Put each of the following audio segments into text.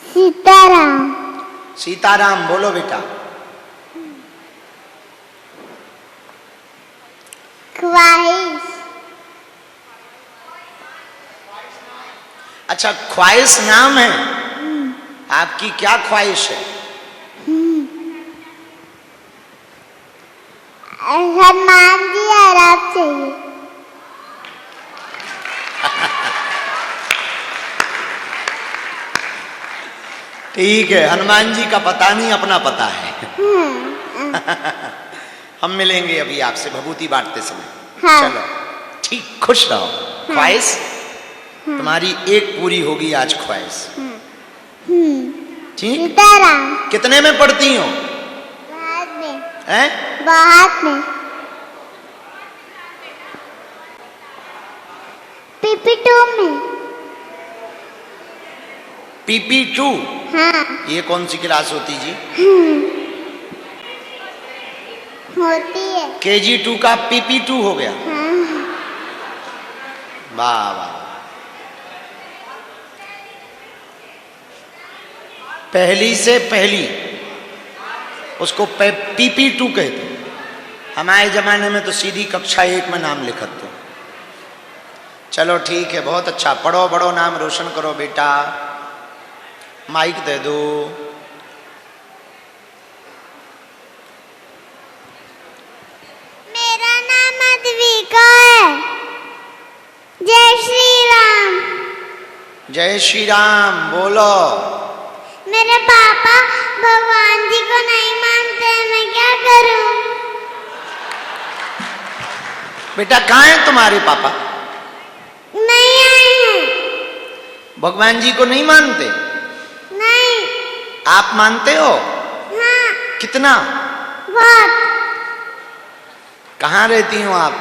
सीताराम। सीताराम बोलो बेटा। ख्वाहिश। अच्छा, ख्वाहिश नाम है। आपकी क्या ख्वाहिश है? हनुमान जी आराम चाहिए। ठीक है, हनुमान जी का पता नहीं, अपना पता है। हम मिलेंगे अभी आपसे भभूति बांटते समय। हाँ। चलो ठीक, खुश रहो। ख्वाहिश तुम्हारी एक पूरी होगी आज, ख्वाहिश। ठीक। सीताराम। कितने में पढ़ती हो? बाद में। हैं? बाद में। PP2 में। PP2? हाँ। ये कौन सी क्लास होती जी? होती है। KG2 का PP2 हो गया। हाँ। वाह वाह। पहली से पहली उसको PP2 कहते। हमारे जमाने में तो सीधी कक्षा 1 में नाम लिखत थे। चलो ठीक है, बहुत अच्छा। पढ़ो बड़ो, नाम रोशन करो बेटा। माइक दे दो। मेरा नाम अद्विका है। जय श्री राम। जय श्री राम बोलो। मेरे पापा भगवान जी को नहीं मानते, मैं क्या करूं? बेटा कहाँ है तुम्हारे पापा? नहीं आए हैं। भगवान जी को नहीं मानते? नहीं। आप मानते हो? हाँ। कितना? बहुत। कहाँ रहती हो आप?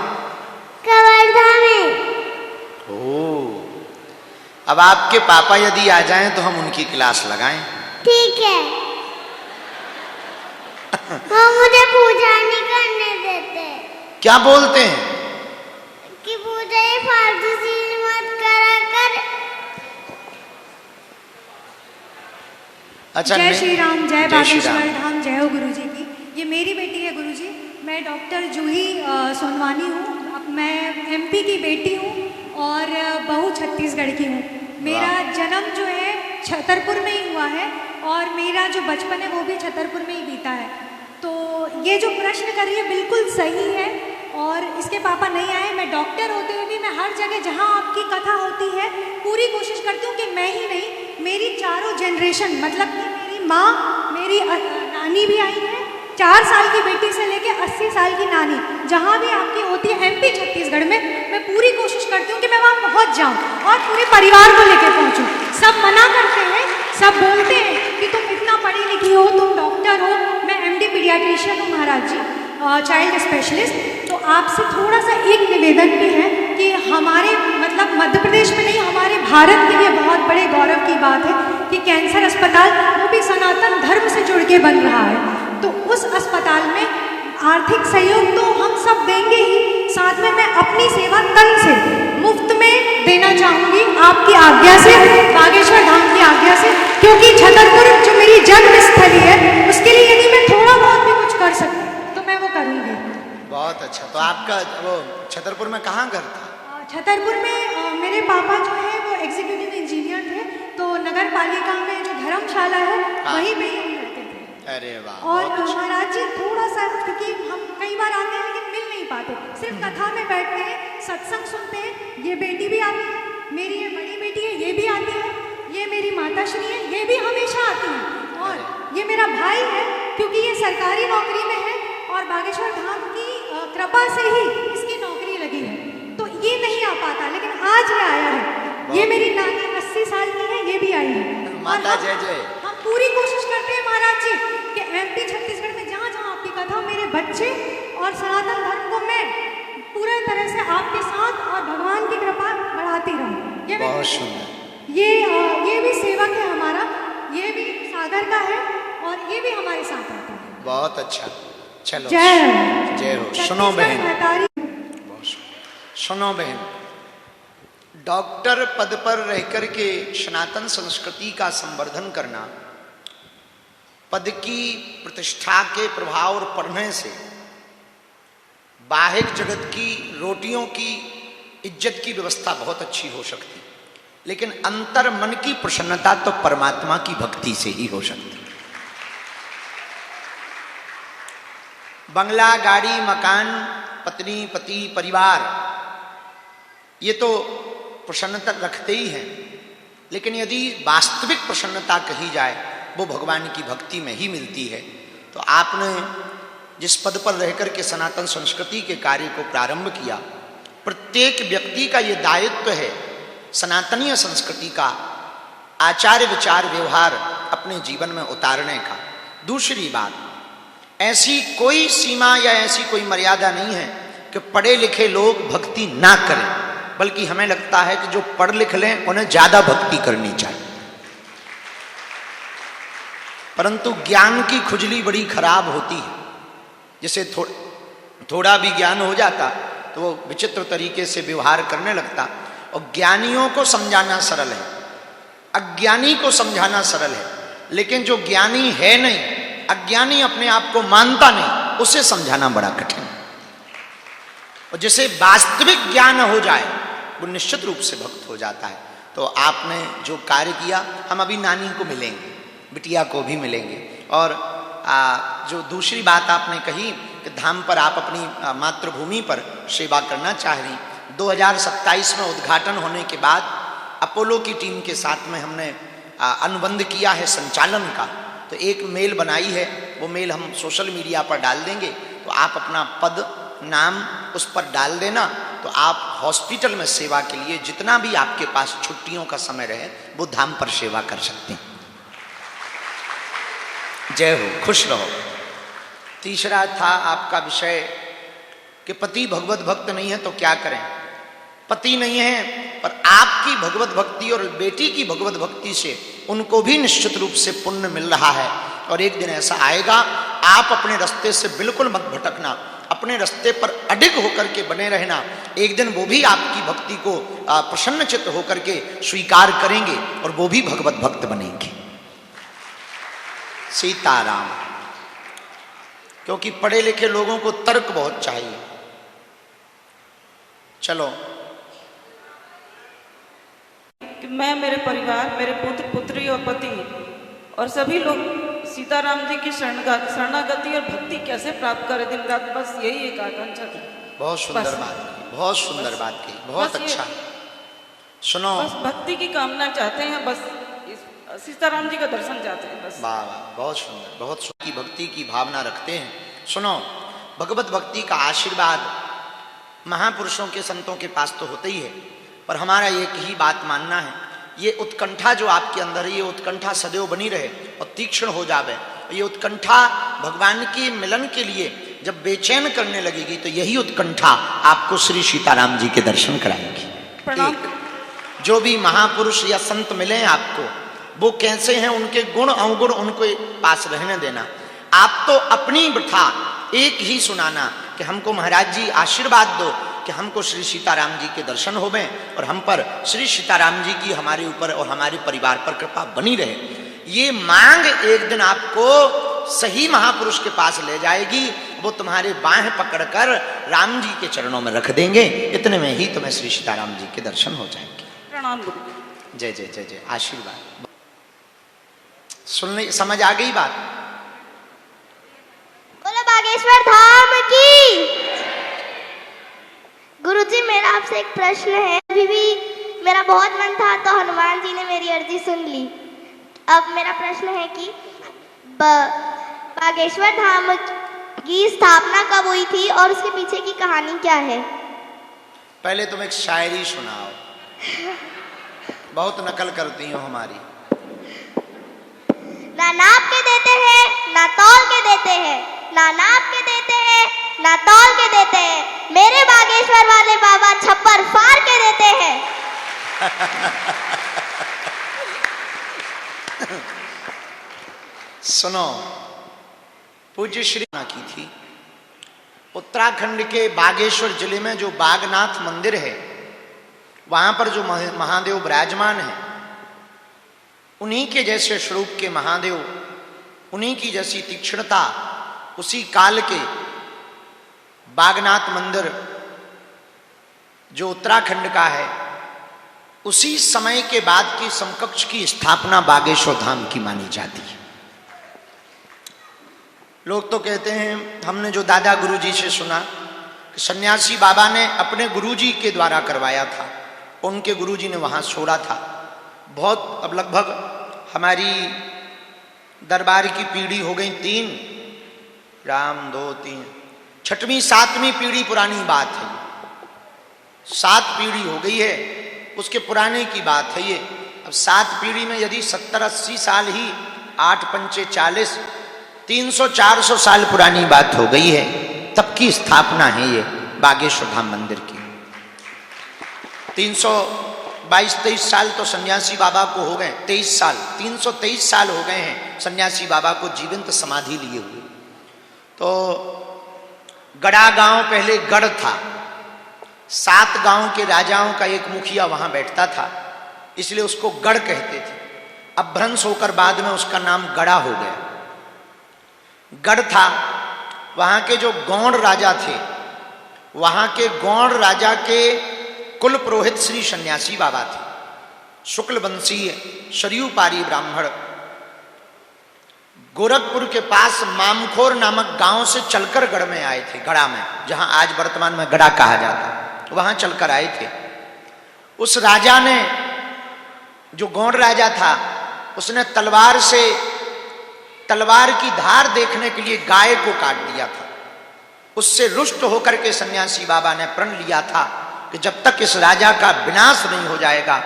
कवर्धा में। ओह, अब आपके पापा यदि आ जाएं तो हम उनकी क्लास लगाएं। ठीक है। वो मुझे पूजा नहीं करने देते। क्या बोलते हैं? कि पूजा ये फालतू चीज मत करा कर। अच्छा, जय श्री राम, जय बागेश्वर राम। धाम, जय हो गुरु जी की। ये मेरी बेटी है गुरु जी। मैं डॉक्टर जूही सोनवानी हूँ। मैं MP की बेटी हूँ और बहू छत्तीसगढ़ की हूँ। मेरा जन्म जो है छतरपुर में ही हुआ है और मेरा जो बचपन है वो भी छतरपुर में ही बीता है। तो ये जो प्रश्न कर रही है बिल्कुल सही है। और इसके पापा नहीं आए। मैं डॉक्टर होते हुए भी मैं हर जगह जहाँ आपकी कथा होती है पूरी कोशिश करती हूँ कि मैं ही नहीं, मेरी चारों जनरेशन, मतलब कि मेरी माँ, मेरी नानी भी आई है, 4 साल की बेटी से लेके 80 साल की नानी, जहाँ भी आपकी होती है MP छत्तीसगढ़ में, मैं पूरी कोशिश करती हूँ कि मैं वहाँ पहुँच जाऊँ और पूरे परिवार को लेकर पहुँचूँ। सब मना करते हैं, सब बोलते हैं कि तुम इतना पढ़ी लिखी हो, तुम डॉक्टर हो। मैं MD पीडियाट्रिशियन हूँ महाराज जी, चाइल्ड स्पेशलिस्ट। तो आपसे थोड़ा सा एक निवेदन भी है कि हमारे मतलब मध्य प्रदेश में नहीं, हमारे भारत के लिए बहुत बड़े गौरव की बात है कि कैंसर अस्पताल वो भी सनातन धर्म से जुड़ के बन रहा है। तो उस अस्पताल में आर्थिक सहयोग तो हम सब देंगे ही, साथ में मैं अपनी सेवा तन से मुफ्त में देना चाहूँगी आपकी आज्ञा से, बागेश्वर धाम की आज्ञा से, क्योंकि छतरपुर जो मेरी जन्मस्थली है उसके लिए यदि मैं थोड़ा बहुत भी कुछ कर सकूँ तो मैं वो करूँगी। बहुत अच्छा। तो आपका वो छतरपुर में कहाँ घर था? छतरपुर में मेरे पापा जो है वो एग्जीक्यूटिव इंजीनियर थे, तो नगर पालिका में जो धर्मशाला है वहीं पे ही हम रहते थे। अरे वाह। और महाराज जी थोड़ा सा, क्योंकि हम कई बार आते हैं लेकिन मिल नहीं पाते, सिर्फ कथा में बैठते हैं, सत्संग सुनते हैं। ये बेटी भी आती है, मेरी ये बड़ी बेटी है, ये भी आती है, ये मेरी माता श्री है, ये भी हमेशा आती है, और ये मेरा भाई है क्योंकि ये सरकारी नौकरी में है और बागेश्वर धाम की कृपा से ही इसकी नौकरी लगी है, तो ये नहीं आ पाता, लेकिन आज ये आया है। ये मेरी नानी 80 साल की है, ये भी आई है। माता जय जय। हम पूरी कोशिश करते हैं महाराज जी कि MP छत्तीसगढ़ में जहाँ जहाँ आपकी कथा, मेरे बच्चे और सनातन धर्म को मैं पूरी तरह से आपके साथ और भगवान की कृपा बढ़ाती रहूँ। ये बहुत सुंदर। ये भी सेवक है हमारा, ये भी सागर का है और ये भी हमारे साथ आता है। बहुत अच्छा। चलो जय जय हो। सुनो बहन, छत्तीसगढ़ सुनो बहन, डॉक्टर पद पर रहकर के सनातन संस्कृति का संवर्धन करना, पद की प्रतिष्ठा के प्रभाव और पढ़ने से बाह्य जगत की रोटियों की इज्जत की व्यवस्था बहुत अच्छी हो सकती, लेकिन अंतर मन की प्रसन्नता तो परमात्मा की भक्ति से ही हो सकती। बंगला, गाड़ी, मकान, पत्नी, पति, परिवार, ये तो प्रसन्नता रखते ही हैं, लेकिन यदि वास्तविक प्रसन्नता कही जाए वो भगवान की भक्ति में ही मिलती है। तो आपने जिस पद पर रहकर के सनातन संस्कृति के कार्य को प्रारंभ किया, प्रत्येक व्यक्ति का ये दायित्व है सनातनीय संस्कृति का आचार विचार व्यवहार अपने जीवन में उतारने का। दूसरी बात, ऐसी कोई सीमा या ऐसी कोई मर्यादा नहीं है कि पढ़े लिखे लोग भक्ति ना करें, बल्कि हमें लगता है कि जो पढ़ लिख लें उन्हें ज्यादा भक्ति करनी चाहिए। परंतु ज्ञान की खुजली बड़ी खराब होती है। जैसे थोड़ा भी ज्ञान हो जाता तो वो विचित्र तरीके से व्यवहार करने लगता। और ज्ञानियों को समझाना सरल है, अज्ञानी को समझाना सरल है, लेकिन जो ज्ञानी है नहीं, अज्ञानी अपने आप को मानता नहीं, उसे समझाना बड़ा कठिन है। और जिसे वास्तविक ज्ञान हो जाए वो निश्चित रूप से भक्त हो जाता है। तो आपने जो कार्य किया, हम अभी नानी को मिलेंगे, बिटिया को भी मिलेंगे। और जो दूसरी बात आपने कही कि धाम पर आप अपनी मातृभूमि पर सेवा करना चाह रही, 2027 में उद्घाटन होने के बाद अपोलो की टीम के साथ में हमने अनुबंध किया है संचालन का। तो एक मेल बनाई है, वो मेल हम सोशल मीडिया पर डाल देंगे। तो आप अपना पद नाम उस पर डाल देना, तो आप हॉस्पिटल में सेवा के लिए जितना भी आपके पास छुट्टियों का समय रहे वो धाम पर सेवा कर सकते हैं। जय हो, खुश रहो। तीसरा था आपका विषय कि पति भगवत भक्त नहीं है तो क्या करें। पति नहीं है पर आपकी भगवत भक्ति और बेटी की भगवत भक्ति से उनको भी निश्चित रूप से पुण्य मिल रहा है। और एक दिन ऐसा आएगा, आप अपने रास्ते से बिल्कुल मत भटकना, अपने रास्ते पर अडिग होकर के बने रहना। एक दिन वो भी आपकी भक्ति को प्रसन्नचित्त होकर के स्वीकार करेंगे और वो भी भगवत भक्त बनेंगे। सीताराम। क्योंकि पढ़े लिखे लोगों को तर्क बहुत चाहिए। चलो, मैं, मेरे परिवार, मेरे पुत्र पुत्री और पति और सभी लोग सीताराम जी की शरणागति और भक्ति कैसे प्राप्त करें दिन रात, बस यही एक आकांक्षा थी। बहुत सुंदर बात की, बहुत सुंदर बात की, बहुत अच्छा। सुनो, बस भक्ति की कामना चाहते हैं, बस सीताराम जी का दर्शन चाहते हैं, बस। वाह, बहुत सुंदर, बहुत सुंदर की भक्ति की भावना रखते हैं। सुनो, भगवत भक्ति का आशीर्वाद महापुरुषों के संतों के पास तो होता ही है, पर हमारा एक ही बात मानना है, ये उत्कंठा जो आपके अंदर है, ये उत्कंठा सदैव बनी रहे और तीक्ष्ण हो जावे। ये उत्कंठा भगवान के मिलन के लिए जब बेचैन करने लगेगी तो यही उत्कंठा आपको श्री सीताराम जी के दर्शन कराएगी। प्रणाम। जो भी महापुरुष या संत मिले आपको, वो कैसे हैं, उनके गुण अवगुण उनको पास रहने देना। आप तो अपनी वृथा एक ही सुनाना कि हमको महाराज जी आशीर्वाद दो कि हमको श्री सीताराम जी के दर्शन होवें और हम पर श्री सीताराम जी की हमारे ऊपर और हमारे परिवार पर कृपा बनी रहे। ये मांग एक दिन आपको सही महापुरुष के पास ले जाएगी, वो तुम्हारे बाहें पकड़कर राम जी के चरणों में रख देंगे। इतने में ही तुम्हें श्री सीताराम जी के दर्शन हो जाएंगे। प्रणाम गुरु। जय जय जय जय, आशीर्वाद। सुनने समझ आ गई बात? बोलो बागेश्वर धाम की। गुरुजी, मेरा आपसे एक प्रश्न है। अभी भी मेरा बहुत मन था तो हनुमान जी ने मेरी अर्जी सुन ली। अब मेरा प्रश्न है कि बागेश्वर धाम की स्थापना कब हुई थी और उसके पीछे की कहानी क्या है? पहले तुम एक शायरी सुनाओ, बहुत नकल करती हो हमारी। ना नाप के देते हैं, ना तौल के देते हैं, ना नाप के देते हैं, ना तौल के देते हैं। मेरे बागेश्वर वाले बाबा छप्पर फाड़ के देते हैं। सुनो, पूज्य श्री की थी उत्तराखंड के बागेश्वर जिले में जो बागनाथ मंदिर है, वहां पर जो महादेव विराजमान है, उन्हीं के जैसे स्वरूप के महादेव, उन्हीं की जैसी तीक्ष्णता उसी काल के बागनाथ मंदिर जो उत्तराखंड का है, उसी समय के बाद की समकक्ष की स्थापना बागेश्वर धाम की मानी जाती है। लोग तो कहते हैं, हमने जो दादा गुरुजी से सुना कि सन्यासी बाबा ने अपने गुरुजी के द्वारा करवाया था, उनके गुरुजी ने वहां छोड़ा था। बहुत, अब लगभग हमारी दरबार की पीढ़ी हो गई 3, राम 2 3, 6वीं 7वीं पीढ़ी पुरानी बात है, 7 पीढ़ी हो गई है, उसके पुराने की बात है ये। अब 7 पीढ़ी में यदि 70-80 साल ही, 8 पंचे 40, 300-400 साल पुरानी बात हो गई है, तब की स्थापना है ये बागेश्वर धाम मंदिर की। 322-23 साल तो सन्यासी बाबा को हो गए, 23 साल, 323 साल हो गए हैं सन्यासी बाबा को जीवंत समाधि लिए हुए। तो गड़ा गांव पहले गढ़ था, 7 गांव के राजाओं का एक मुखिया वहां बैठता था, इसलिए उसको गढ़ कहते थे। अब भ्रंश होकर बाद में उसका नाम गड़ा हो गया। गढ़ था, वहां के जो गौड़ राजा थे, वहां के गौड़ राजा के कुल पुरोहित श्री सन्यासी बाबा थे, शुक्ल वंशीय सरयू पारी ब्राह्मण। गोरखपुर के पास मामखोर नामक गांव से चलकर गढ़ में आए थे, गड़ा में, जहां आज वर्तमान में गड़ा कहा जाता है, वहां चलकर आए थे। उस राजा ने, जो गौड़ राजा था, उसने तलवार से, तलवार की धार देखने के लिए गाय को काट दिया था। उससे रुष्ट होकर के सन्यासी बाबा ने प्रण लिया था कि जब तक इस राजा का विनाश नहीं हो जाएगा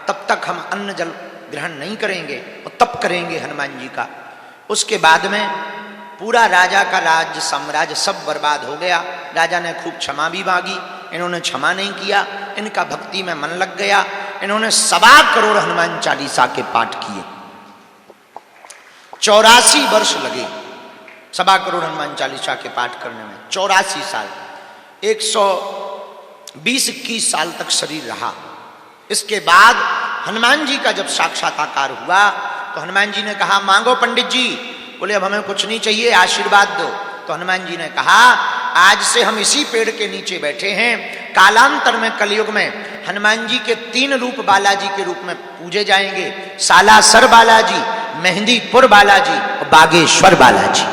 तब तक हम अन्न जल ग्रहण नहीं करेंगे और तप करेंगे हनुमान जी का। उसके बाद में पूरा राजा का राज्य साम्राज्य सब बर्बाद हो गया। राजा ने खूब क्षमा भी मांगी, इन्होंने क्षमा नहीं किया, इनका भक्ति में मन लग गया, इन्होंने 1.25 करोड़ हनुमान चालीसा के पाठ किए। 84 वर्ष लगे 1.25 करोड़ हनुमान चालीसा के पाठ करने में, 84 साल, 120-21 साल तक शरीर रहा। इसके बाद हनुमान जी का जब साक्षात्कार हुआ तो हनुमान जी ने कहा, मांगो पंडित जी। बोले अब हमें कुछ नहीं चाहिए, आशीर्वाद दो। तो हनुमान जी ने कहा, आज से हम इसी पेड़ के नीचे बैठे हैं, कालांतर में कलयुग में हनुमान जी के 3 रूप बालाजी के रूप में पूजे जाएंगे, सालासर बालाजी, मेहंदीपुर बालाजी और बागेश्वर बालाजी।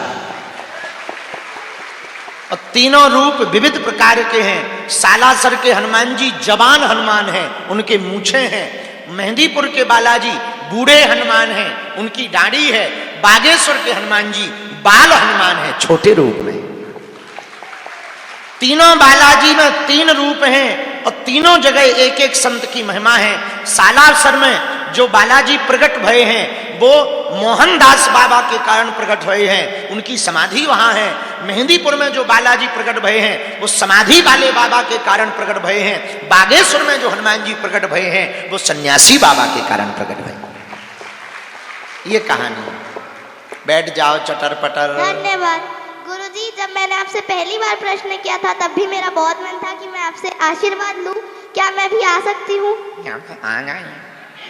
और तीनों रूप विविध प्रकार के हैं। सालासर के हनुमान जी जवान हनुमान हैं, उनके मूछे हैं। मेहंदीपुर के बालाजी बूढ़े हनुमान हैं, उनकी दाढ़ी है। बागेश्वर के हनुमान जी बाल हनुमान हैं, छोटे रूप में। तीनों बालाजी में 3 रूप हैं और तीनों जगह एक एक संत की महिमा है। सालासर में जो बालाजी प्रकट भये हैं वो मोहनदास बाबा के कारण प्रकट भये हैं, उनकी समाधि वहां है। मेहंदीपुर में जो बालाजी प्रकट भये हैं वो समाधि वाले बाबा के कारण प्रकट भये हैं। बागेश्वर में जो हनुमान जी प्रकट भये हैं वो सन्यासी बाबा के कारण प्रकट भये। ये कहानी है। बैठ जाओ चटर पटर। धन्यवाद गुरुजी। जब मैंने आपसे पहली बार प्रश्न किया था तब भी मेरा बहुत मन था कि मैं आपसे आशीर्वाद लूं, क्या मैं भी आ सकती हूँ? आ जाए।